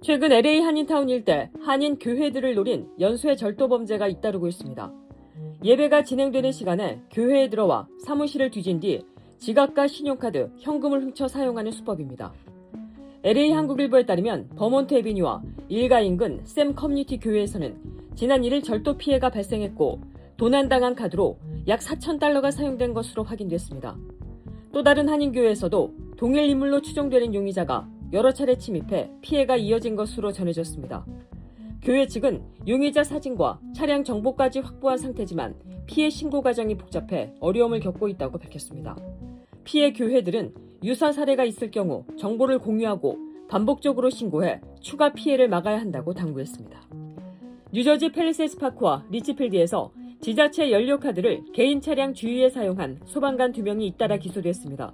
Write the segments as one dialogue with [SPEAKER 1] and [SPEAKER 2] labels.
[SPEAKER 1] 최근 LA 한인타운 일대 한인 교회들을 노린 연쇄 절도 범죄가 잇따르고 있습니다. 예배가 진행되는 시간에 교회에 들어와 사무실을 뒤진 뒤 지갑과 신용카드, 현금을 훔쳐 사용하는 수법입니다. LA 한국일보에 따르면 버몬트 애비뉴와 일가 인근 샘 커뮤니티 교회에서는 지난 1일 절도 피해가 발생했고 도난당한 카드로 약 4,000달러가 사용된 것으로 확인됐습니다. 또 다른 한인교회에서도 동일 인물로 추정되는 용의자가 여러 차례 침입해 피해가 이어진 것으로 전해졌습니다. 교회 측은 용의자 사진과 차량 정보까지 확보한 상태지만 피해 신고 과정이 복잡해 어려움을 겪고 있다고 밝혔습니다. 피해 교회들은 유사 사례가 있을 경우 정보를 공유하고 반복적으로 신고해 추가 피해를 막아야 한다고 당부했습니다. 뉴저지 팰리세이드 파크와 리치필드에서 지자체 연료카드를 개인 차량 주유에 사용한 소방관 2명이 잇따라 기소됐습니다.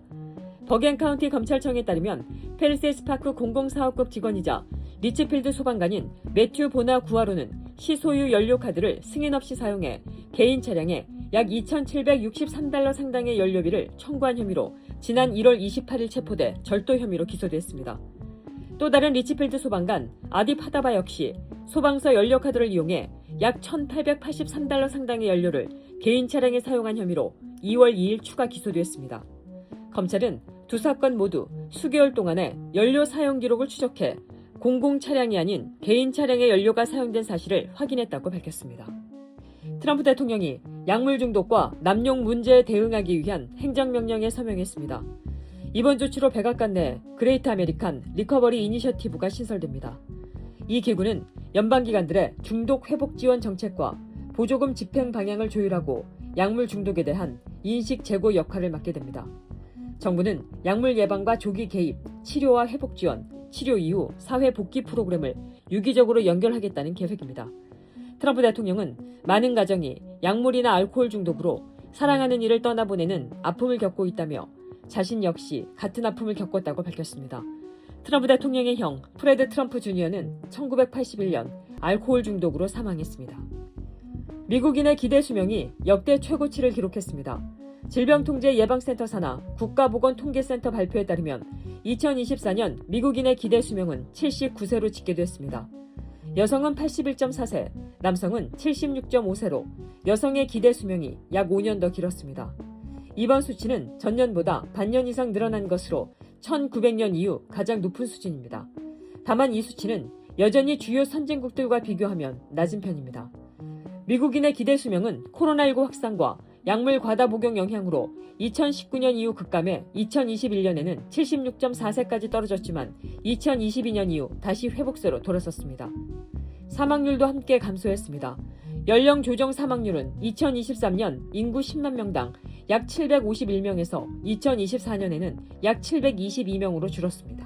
[SPEAKER 1] 버겐 카운티 검찰청에 따르면 팰리세이드 파크 공공사업급 직원이자 리치필드 소방관인 매튜 보나 구아로는 시소유 연료카드를 승인 없이 사용해 개인 차량에 약 2,763달러 상당의 연료비를 청구한 혐의로 지난 1월 28일 체포돼 절도 혐의로 기소됐습니다. 또 다른 리치필드 소방관 아디 파다바 역시 소방서 연료카드를 이용해 약 1,883달러 상당의 연료를 개인 차량에 사용한 혐의로 2월 2일 추가 기소됐습니다. 검찰은 두 사건 모두 수개월 동안의 연료 사용 기록을 추적해 공공 차량이 아닌 개인 차량의 연료가 사용된 사실을 확인했다고 밝혔습니다. 트럼프 대통령이 약물 중독과 남용 문제에 대응하기 위한 행정명령에 서명했습니다. 이번 조치로 백악관 내 그레이트 아메리칸 리커버리 이니셔티브가 신설됩니다. 이 기구는 연방기관들의 중독 회복 지원 정책과 보조금 집행 방향을 조율하고 약물 중독에 대한 인식 제고 역할을 맡게 됩니다. 정부는 약물 예방과 조기 개입, 치료와 회복 지원, 치료 이후 사회 복귀 프로그램을 유기적으로 연결하겠다는 계획입니다. 트럼프 대통령은 많은 가정이 약물이나 알코올 중독으로 사랑하는 이를 떠나보내는 아픔을 겪고 있다며 자신 역시 같은 아픔을 겪었다고 밝혔습니다. 트럼프 대통령의 형 프레드 트럼프 주니어는 1981년 알코올 중독으로 사망했습니다. 미국인의 기대 수명이 역대 최고치를 기록했습니다. 질병통제예방센터 산하 국가보건통계센터 발표에 따르면 2024년 미국인의 기대 수명은 79세로 집계됐습니다. 여성은 81.4세, 남성은 76.5세로 여성의 기대 수명이 약 5년 더 길었습니다. 이번 수치는 전년보다 반년 이상 늘어난 것으로 1900년 이후 가장 높은 수준입니다. 다만 이 수치는 여전히 주요 선진국들과 비교하면 낮은 편입니다. 미국인의 기대 수명은 코로나19 확산과 약물 과다 복용 영향으로 2019년 이후 급감해 2021년에는 76.4세까지 떨어졌지만 2022년 이후 다시 회복세로 돌아섰습니다. 사망률도 함께 감소했습니다. 연령 조정 사망률은 2023년 인구 10만 명당 약 751명에서 2024년에는 약 722명으로 줄었습니다.